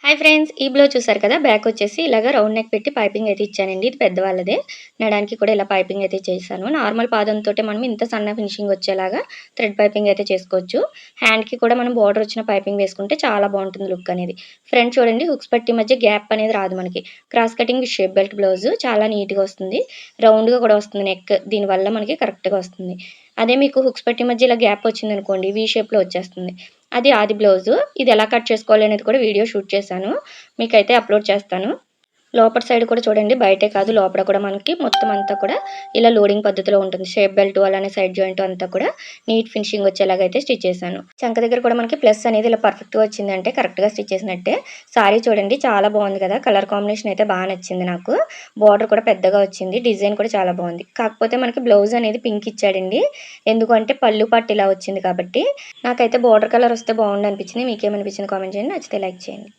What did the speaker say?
Hi friends, ఈ blouse చూసారు కదా. బ్యాక్ వచ్చేసి ఇలాగ రౌండ్ నెక్ పెట్టి పైపింగ్ అయితే ఇచ్చానండి. ఇది పెద్దవాళ్ళదే. నడానికి కూడా ఇలా పైపింగ్ అయితే చేశాను. నార్మల్ పాదంతో మనం ఇంత సన్న ఫినిషింగ్ వచ్చేలాగా థ్రెడ్ పైపింగ్ అయితే చేసుకోవచ్చు. హ్యాండ్కి కూడా మనం బార్డర్ వచ్చిన పైపింగ్ వేసుకుంటే చాలా బాగుంటుంది లుక్ అనేది. ఫ్రంట్ చూడండి, హుక్స్ పట్టి మధ్య గ్యాప్ అనేది రాదు మనకి. Cross cutting with shape belt blouse చాలా నీట్గా వస్తుంది. రౌండ్గా కూడా వస్తుంది నెక్. దీనివల్ల మనకి కరెక్ట్గా వస్తుంది. అదే మీకు హుక్స్ పట్టి మధ్య ఇలా గ్యాప్ వచ్చింది అనుకోండి, వీ షేప్లో వచ్చేస్తుంది. అది ఆది బ్లౌజు. ఇది ఎలా కట్ చేసుకోవాలి అనేది కూడా వీడియో షూట్ చేశాను. మీకైతే అప్లోడ్ చేస్తాను. లోపల సైడ్ కూడా చూడండి, బయటే కాదు లోపల కూడా మనకి మొత్తం అంతా కూడా ఇలా లోడింగ్ పద్ధతిలో ఉంటుంది. షేప్ బెల్ట్ అలానే సైడ్ జాయింట్ అంతా కూడా నీట్ ఫినిషింగ్ వచ్చేలాగా అయితే స్టిచ్ చేశాను. చంక దగ్గర కూడా మనకి ప్లస్ అనేది ఇలా పర్ఫెక్ట్గా వచ్చిందంటే కరెక్ట్గా స్టిచ్ చేసినట్టే. సారీ చూడండి, చాలా బాగుంది కదా. కలర్ కాంబినేషన్ అయితే బాగా నచ్చింది నాకు. బార్డర్ కూడా పెద్దగా వచ్చింది. డిజైన్ కూడా చాలా బాగుంది. కాకపోతే మనకి బ్లౌజ్ అనేది పింక్ ఇచ్చాడండి. ఎందుకంటే పళ్ళు పట్టు ఇలా వచ్చింది కాబట్టి. నాకైతే బార్డర్ కలర్ వస్తే బాగుండు అనిపించింది. మీకేమనిపించింది కామెంట్ చేయండి. నచ్చితే లైక్ చేయండి.